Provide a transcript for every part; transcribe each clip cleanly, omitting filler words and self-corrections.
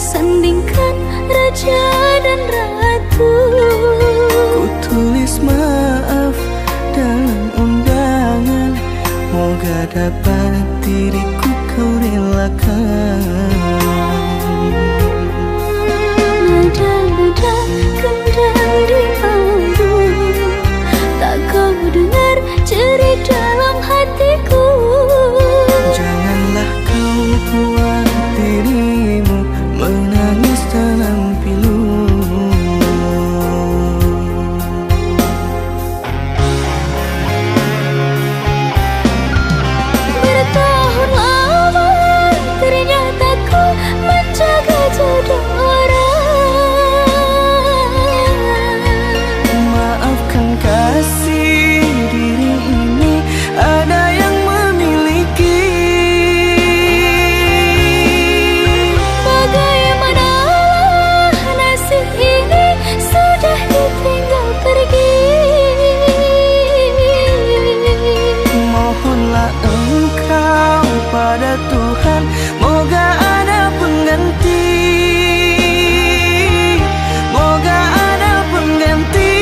sandingkan raja dan ratu. Ku tulis maaf dalam undangan, moga dapat diriku kau relakan. Nada-nada kendang di kalbu, tak kau dengar jerit dalam hatiku. Janganlah kau buat dirimu menangis dalam pilu. Bertahun lama ternyata ku menjaga jodoh orang. Maafkan kasih, diri ini ada yang memiliki. Bagaimanalah nasib ini sudah ditinggal pergi. Mohonlah engkau pada Tuhan, moga ada pengganti. Moga ada pengganti.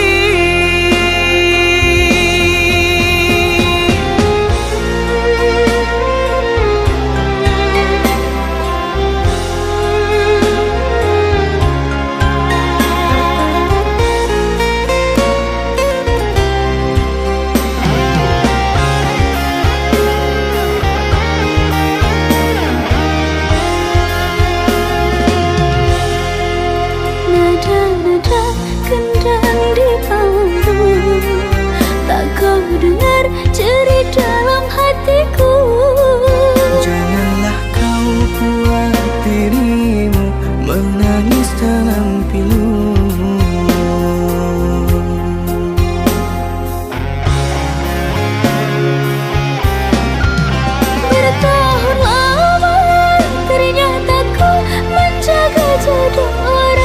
Nada-nada kendang di kalbu, tak kau dengar jerit dalam hatiku. Janganlah kau buat dirimu menangis dalam pilu. Bertahun lama ternyata ku menjaga jodoh orang.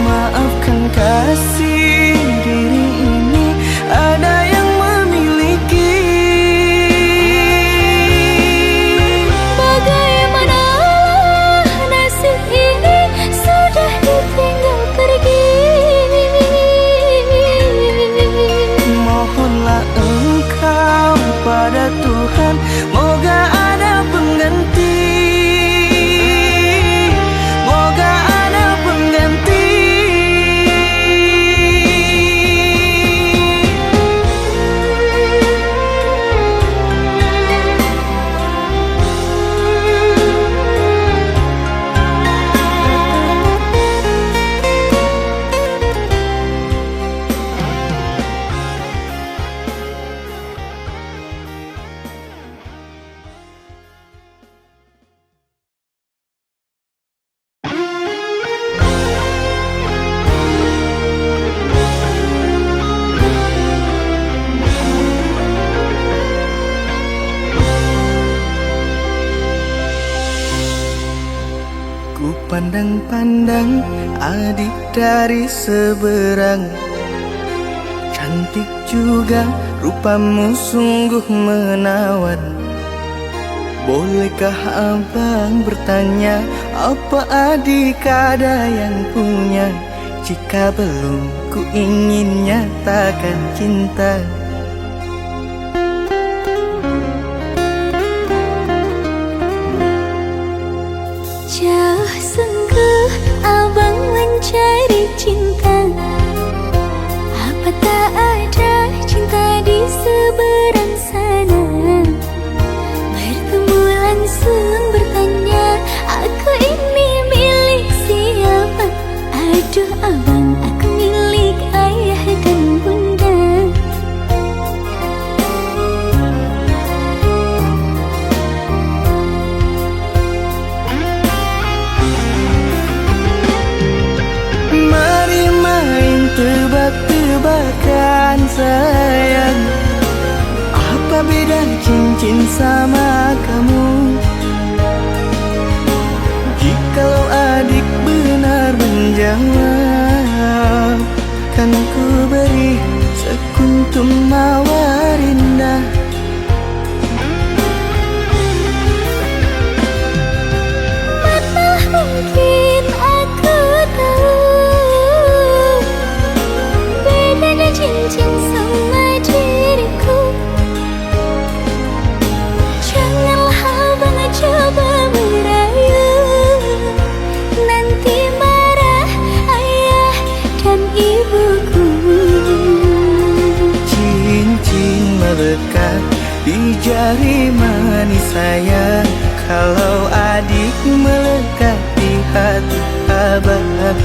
Maafkan kasih, diri ini ada yang memiliki. Bagaimanalah nasib ini sudah ditinggal pergi. Mohonlah engkau pada Tuhan, moga ada pengganti. Moga ada pengganti. Ku pandang-pandang adik dari seberang, cantik juga rupamu sungguh menawan. Bolehkah abang bertanya, apa adik ada yang punya? Jika belum, ku ingin nyatakan cinta. Jauh sungguh abang mencari cinta, apa tak ada cinta di seberang sana? Bertemu langsung bertanya, aku ini milik siapa? Aduh abang, aku milik ayah dan bunda. Mari main tebak-tebakan sayang, apa beda cincin sama kamu? Jikalau adik benar menjawab, kan ku beri sekuntum mawar indah. jari manis sayang, kalau adik melekat di hati abah.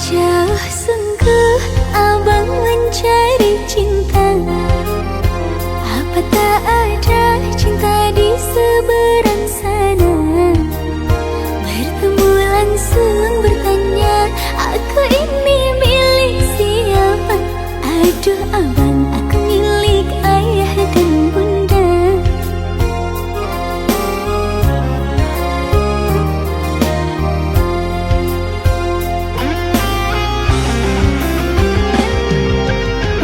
Jauh sungguh abang mencari cinta, apa tak ada cinta di seberang sana? Bertemu langsung bertanya, aku ini milik siapa? Aduh abang, aku milik ayah dan bunda.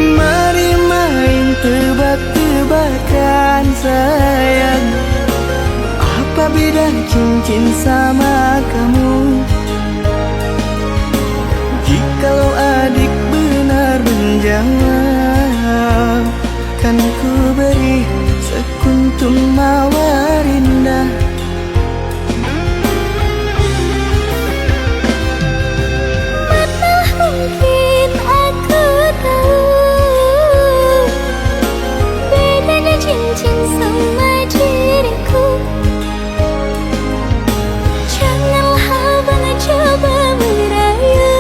Mari main tebak-tebakan sayang, apa beda cincin sama kamu? Jikalau adik benar menjawab, kan ku beri sekuntum mawar indah. Mana mungkin aku tahu bedanya cincin sama diriku. Janganlah abang coba merayu,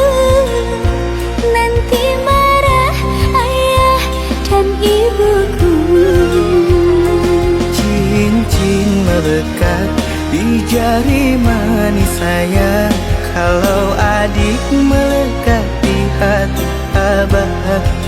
nanti marah ayah dan ibuku. Cincin melekat di jari manis sayang, kalau adik melekat di hati abah.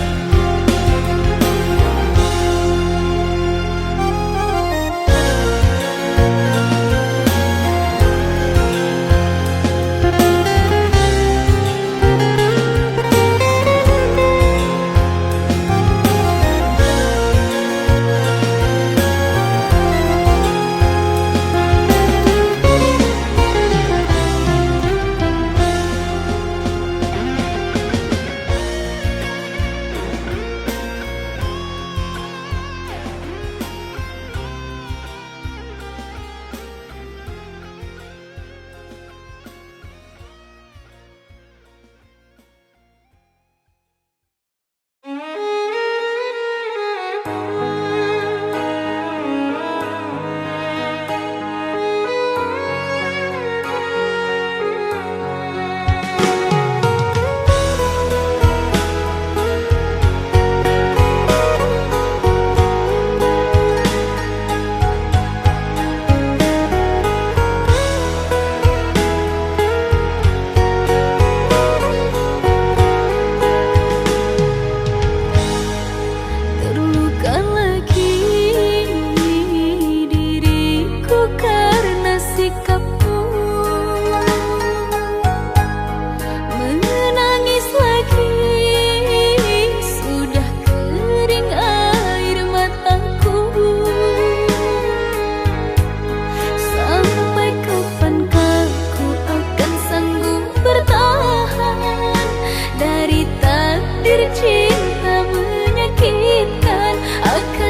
Dari takdir cinta menyakitkan, akan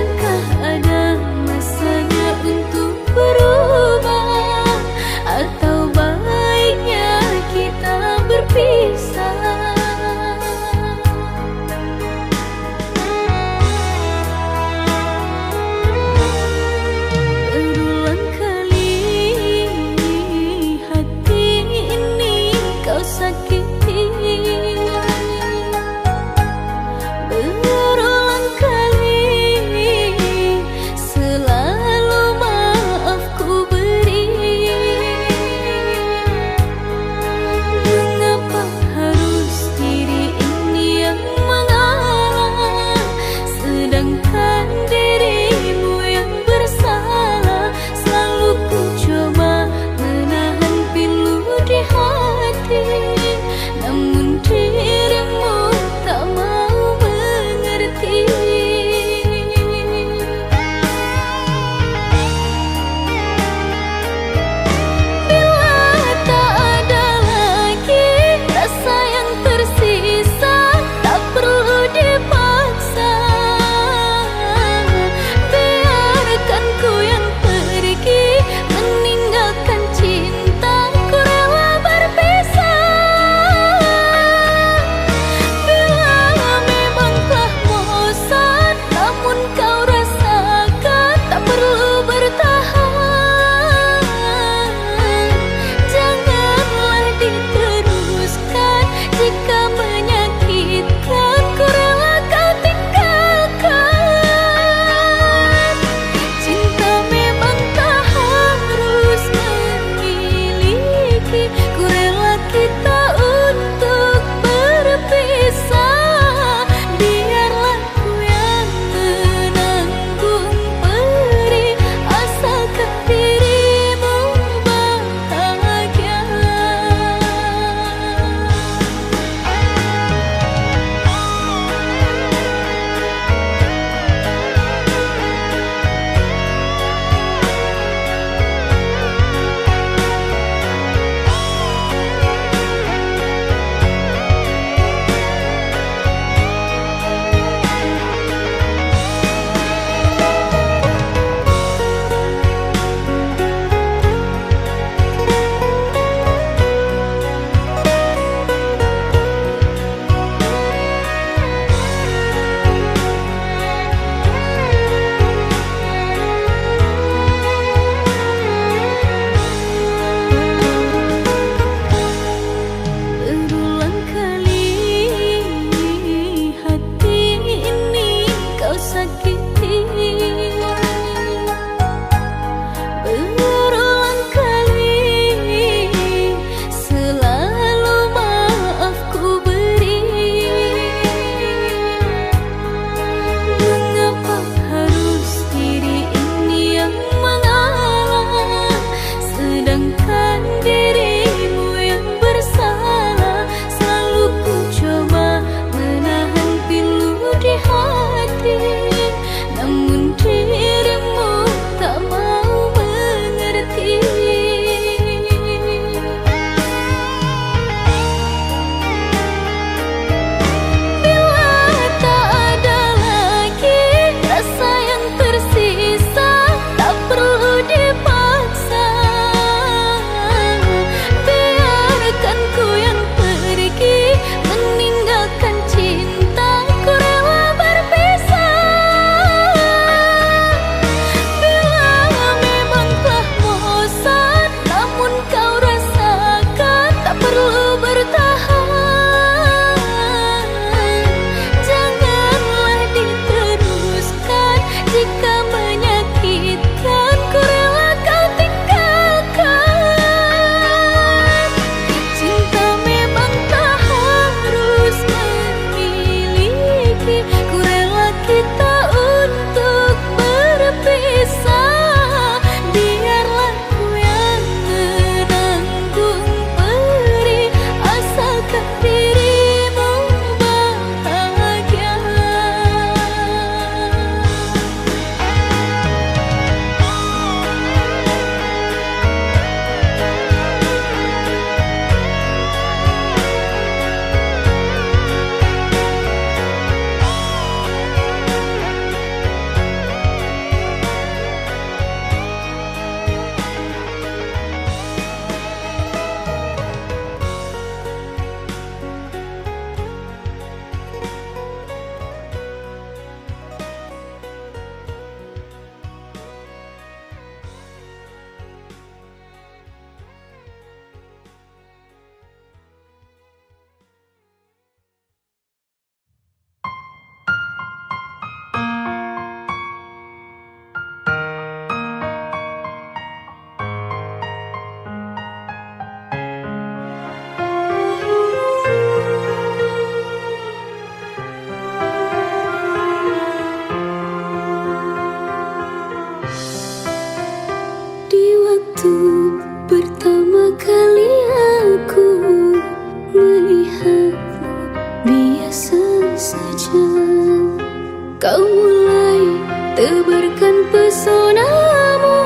Kau mulai tebarkan pesonamu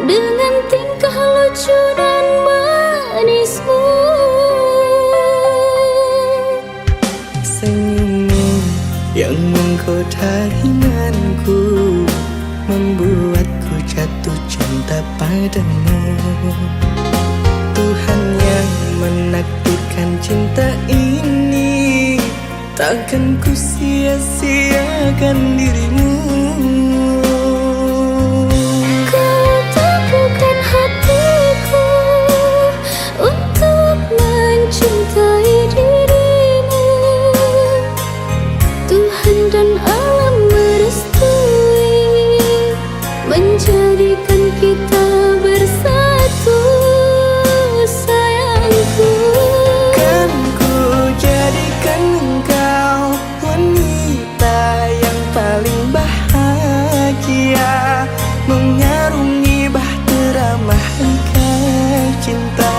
dengan tingkah lucu dan manismu. Senyummu yang menggoda imanku membuatku jatuh cinta padamu. Tuhan yang menakdirkan cinta ini, takkan ku sia-siakan dirimu. Kau teguhkan hatiku untuk mencintai dirimu. Tuhan dan alam merestui menjadikan kita bersatu, sayangku. Kan ku jadikan engkau wanita yang paling bahagia, mengarungi bahtera mahligai cinta.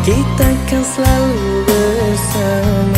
Kita kan selalu bersama.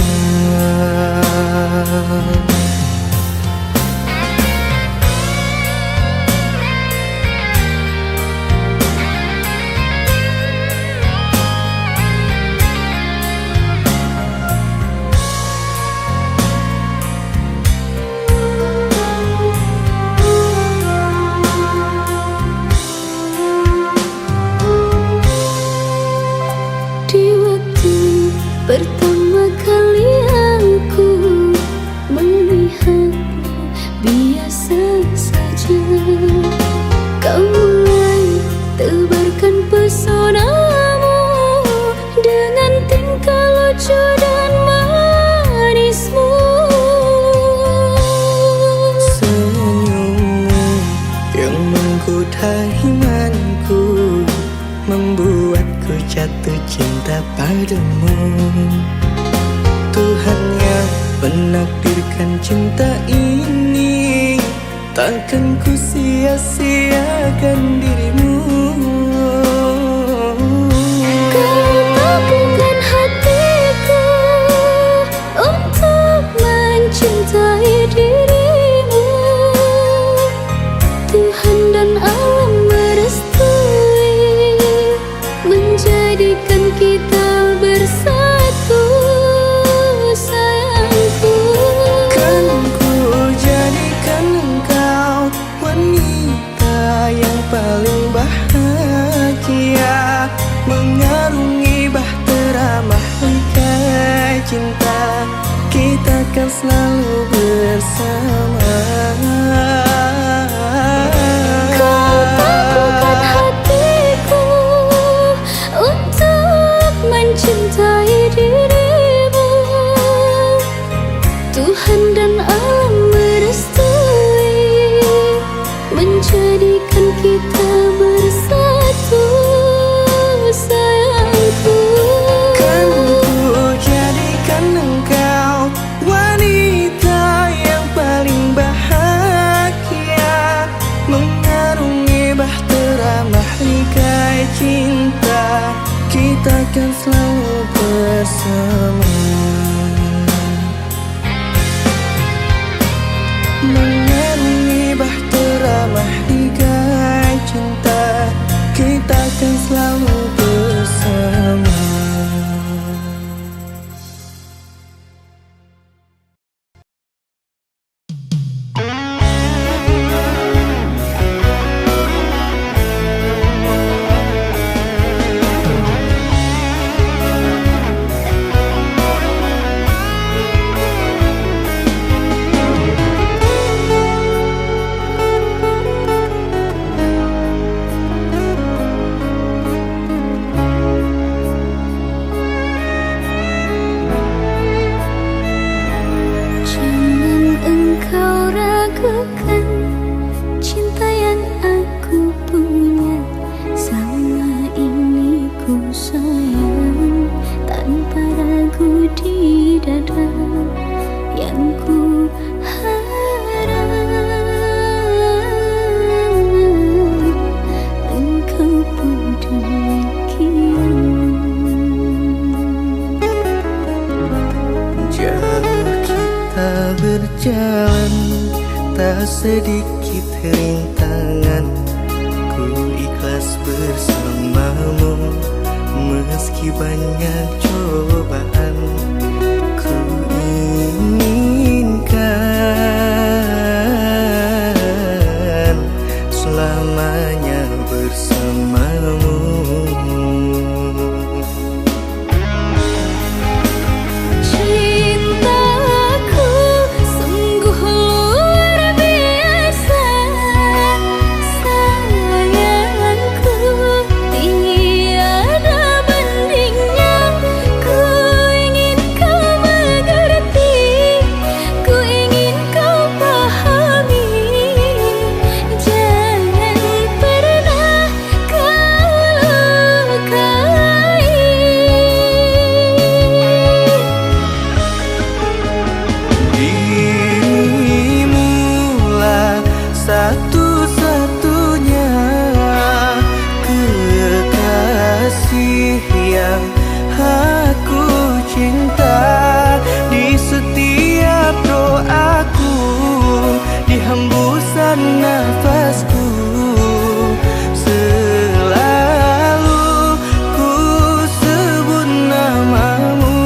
Di waktu pertama kali aku melihatmu biasa saja, kau mulai tebarkan pesonamu dengan tingkah lucu dan manismu. Senyummu yang menggoda imanku membuatku jatuh cinta padamu. Tuhan yang menakdirkan cinta ini, takkan ku sia-siakan dirimu. Kau teguhkan hatiku untuk mencintai dirimu. Tuhan dan alam merestui menjadikan kita bersatu, sayangku. Kan ku jadikan engkau wanita yang paling bahagia, mengarungi bahtera mahligai cinta. Kita kan selalu bersama. Kau teguhkan hatiku untuk mencintai dirimu. Tuhan dan alam merestui menjadikan kita bersatu, sayangku. Kan ku jadikan engkau wanita yang paling tak sedikit rintangan, ku ikhlas bersamamu. Meski banyak cobaan, ku inginkan selamanya bersamamu. Cintaku sungguh luar biasa, sayangku tiada bandingnya. Ku ingin kau mengerti, ku ingin kau pahami. Jangan pernah kau lukai. Dirimulah satu-satunya kekasih yang aku cinta. Di setiap doaku, di hembusan nafasku, selalu ku sebut namamu.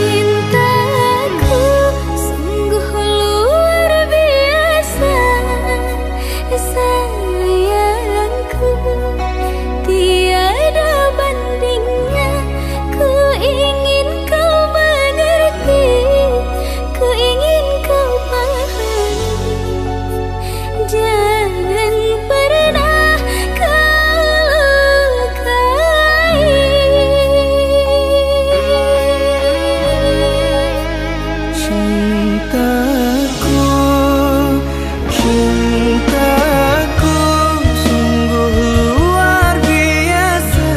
Cintaku sungguh luar biasa, sayangku tiada bandingnya. Ku ingin kau mengerti, ku ingin kau pahami. Jangan pernah kau lukai. Cintaku, cintaku sungguh luar biasa,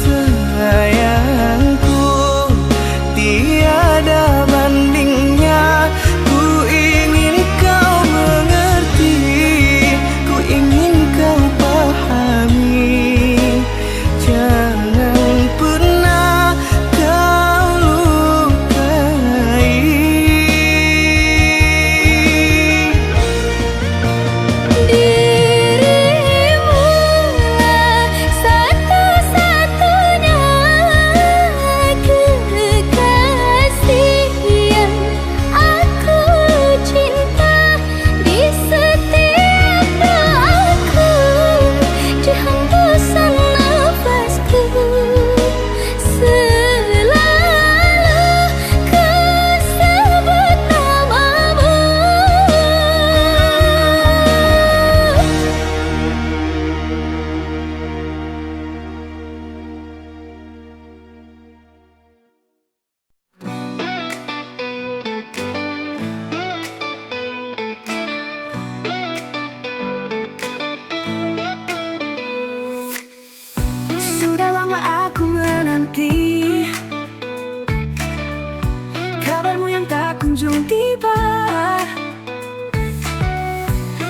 sayangku tiada bandingnya. Ku ingin kau mengerti, ku ingin kau pahami. Jangan pernah kau lukai. Dirimulah satu-satunya kekasih yang aku cinta. Di setiap doaku, di hembusan nafasku, selalu ku sebut namamu. Sudah lama aku menanti kabarmu yang tak kunjung tiba.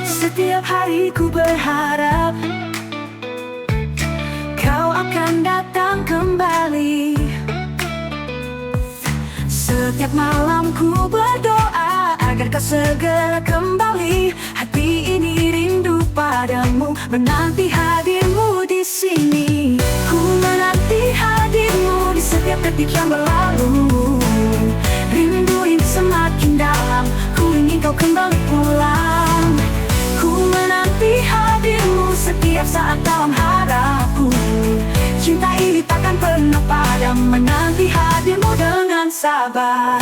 Setiap hari ku berharap kau akan datang kembali. Setiap malam ku berdoa agar kau segera kembali. Hati ini rindu padamu, menanti hadirmu di sini. Ku menanti hadirmu di setiap detik yang berlalu. Rindu ini semakin dalam, ku ingin kau kembali pulang. Ku menanti hadirmu setiap saat dalam harapku. Cinta ini takkan pernah padam, menanti hadirmu dengan sabar.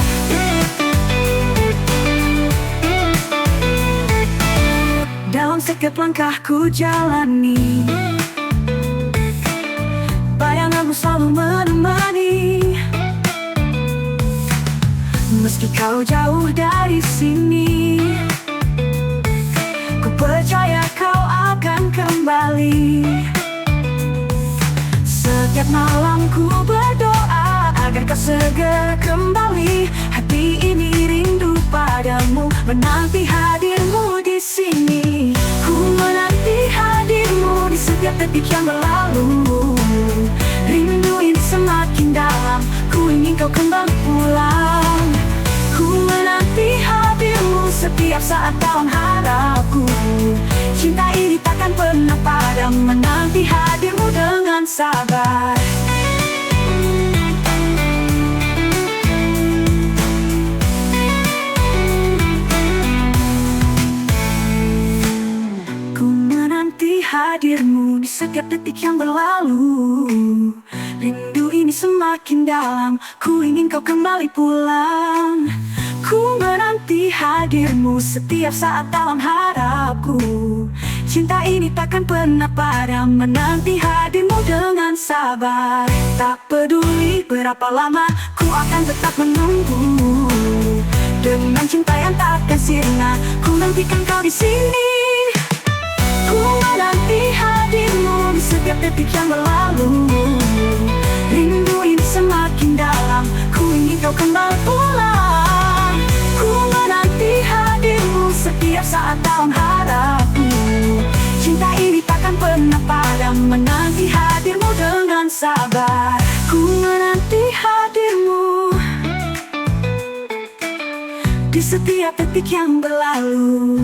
Dalam setiap langkah ku jalani, bayanganmu selalu menemani. Meski kau jauh dari sini, ku percaya kau akan kembali. Setiap malam ku berdoa agar kau segera kembali. Hati ini rindu padamu, menanti hadirmu di sini. Ku menanti hadirmu di setiap detik yang berlalu. Rindu ini semakin dalam, ku ingin kau kembali pulang. Ku menanti hadirmu setiap saat dalam harapku. Cinta ini takkan pernah padam, menanti hadirmu dengan sabar. Ku menanti hadirmu di setiap detik yang berlalu. Rindu ini semakin dalam, ku ingin kau kembali pulang. Ku menanti hadirmu setiap saat dalam harapku. Cinta ini takkan pernah padam, menanti hadirmu dengan sabar. Tak peduli berapa lama, ku akan tetap menunggu. Dengan cinta yang takkan sirna, ku nantikan kau di sini. Ku menanti hadirmu di setiap detik yang berlalu. Rindu ini semakin dalam, ku ingin kau kembali pulang. Ku menanti hadirmu setiap saat dalam harapku. Cinta ini takkan pernah padam, menanti hadirmu dengan sabar. Ku menanti hadirmu di setiap detik yang berlalu.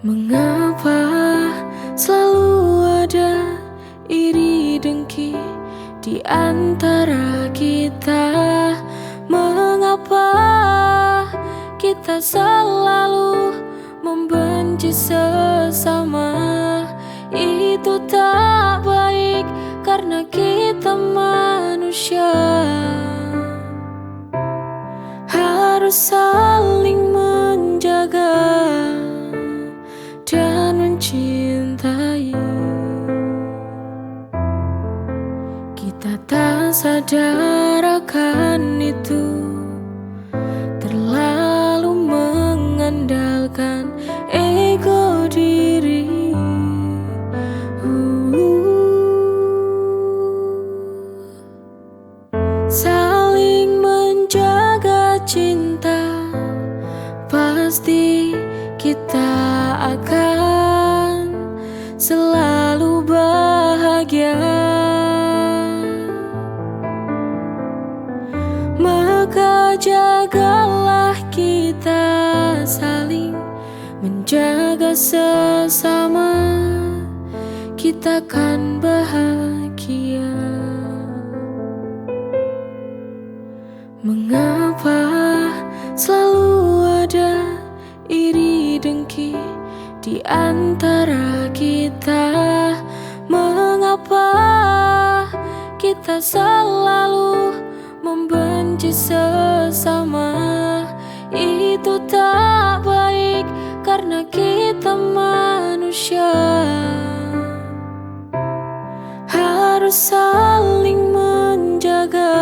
Mengapa selalu ada iri dengki di antara kita? Mengapa kita selalu membenci sesama? Itu tak baik karena kita manusia. Harus saling menjaga dan mencintai. Kita tak sadar akan itu, terlalu mengandalkan ego diri. Saling menjaga cinta, pasti kita akan selalu bahagia. Maka jagalah kita saling menjaga sesama, kita akan bahagia. Mengapa selalu ada iri dengki di antara kita? Mengapa kita selalu membenci sesama? Itu tak baik karena kita manusia. Harus saling menjaga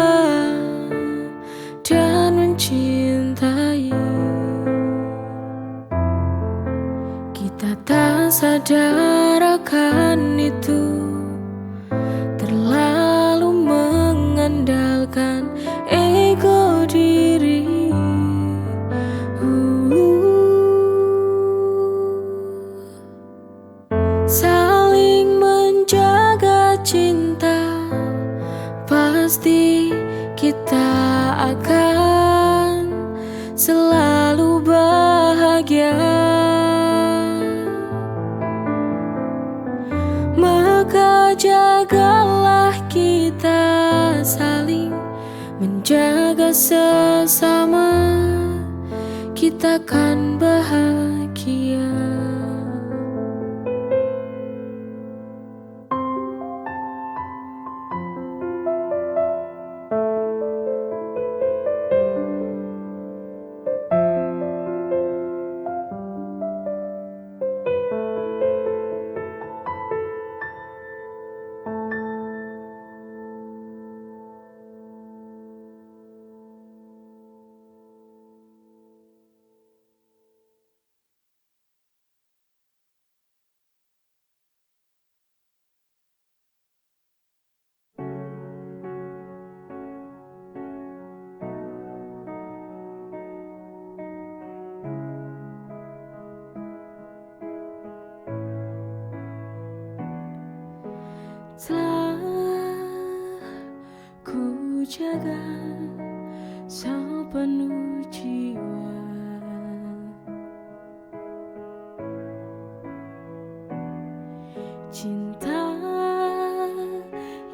dan mencintai. Kita tak sadar akan itu, terlalu mengandalkan ego diri. Saling menjaga cinta, pasti kita akan selalu bahagia. jagalah kita saling menjaga sesama, kita kan bahagia. Telah ku jaga sepenuh jiwa, cinta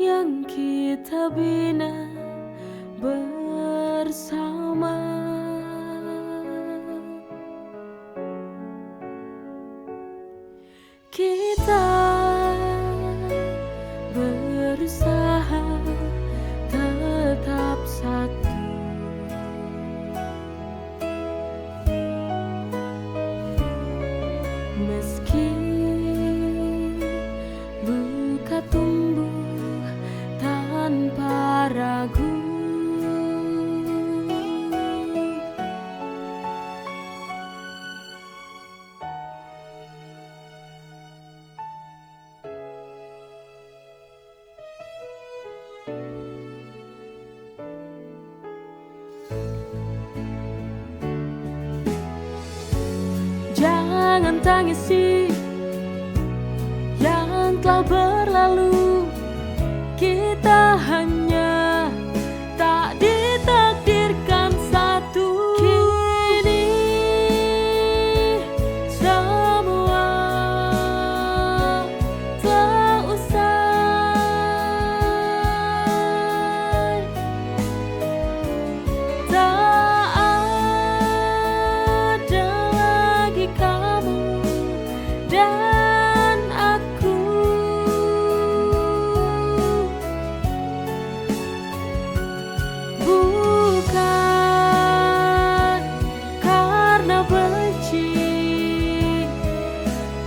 yang kita bina bersama. Kita berusaha tetap satu, meski luka tumbuh tanpa ragu. Jangan tangisi yang telah berlalu, kita hanya tak ditakdirkan satu. Kini semua telah usai, tak ada lagi kamu dan aku. Bukan karena benci,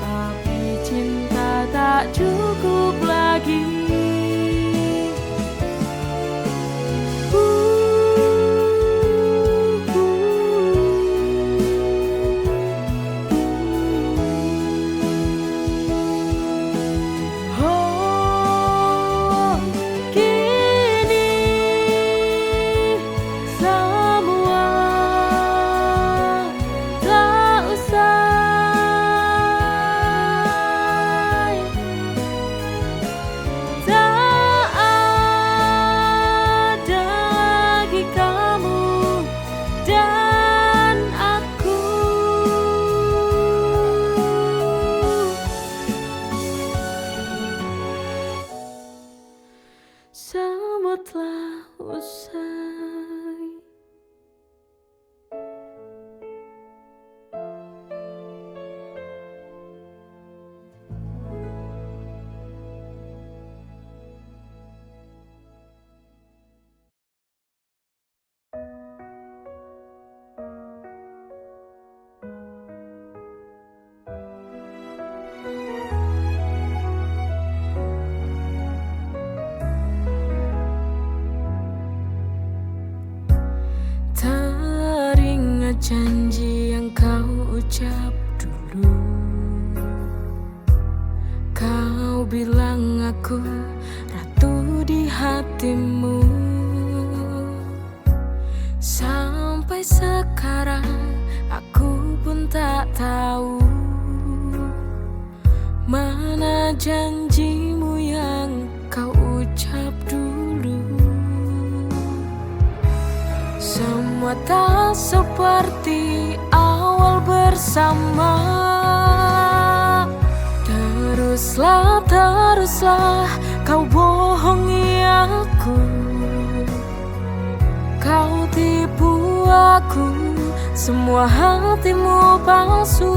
tapi cinta tak cukup lagi. Oh, kini semua tak usai, tak ada lagi kamu dan aku. Semua telah usai. Teringat janji yang kau ucap dulu. Kau bilang aku ratu di hatimu. Sampai sekarang aku pun tak tahu mana janjimu yang kau ucap dulu. Semua tak seperti awal bersama. Teruslah terus teruslah kau bohongi aku. Kau tipu aku, semua hatimu palsu.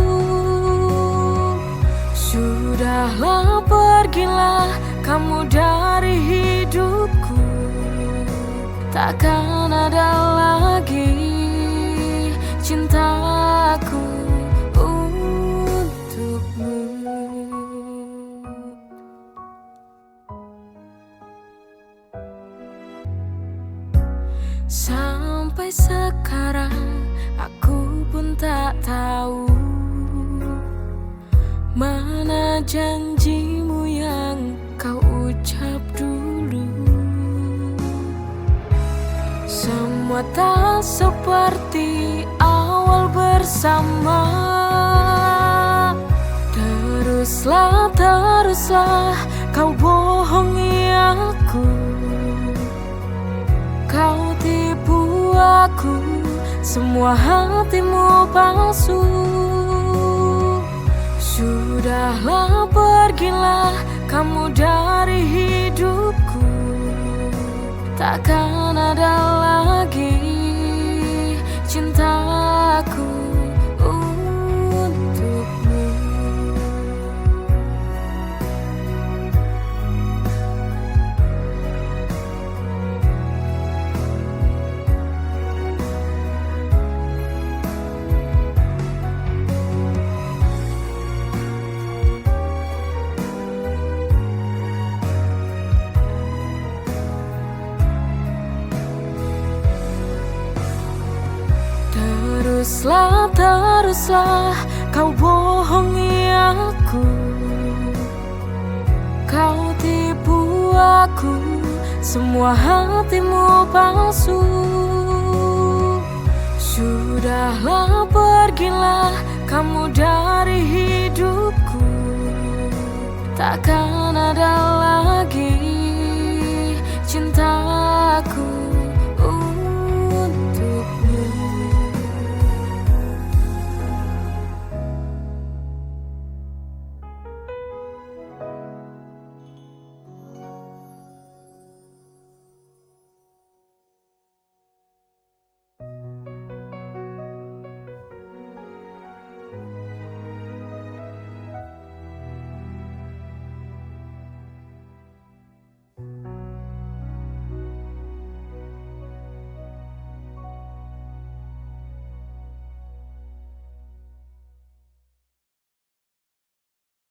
Sudahlah, pergilah kamu dari hidupku. Takkan ada lagi cintaku untukmu. Sampai sekarang aku pun tak tahu mana janjimu yang kau ucap dulu. Semua tak seperti awal bersama. Teruslah kau bohongi aku. Kau tipu aku, semua hatimu palsu. Sudahlah, pergilah kamu dari hidupku. Takkan ada lagi cintaku untukmu. Teruslah kau bohongi aku. Kau tipu aku, semua hatimu palsu. Sudahlah, pergilah kamu dari hidupku. Takkan ada lagi cinta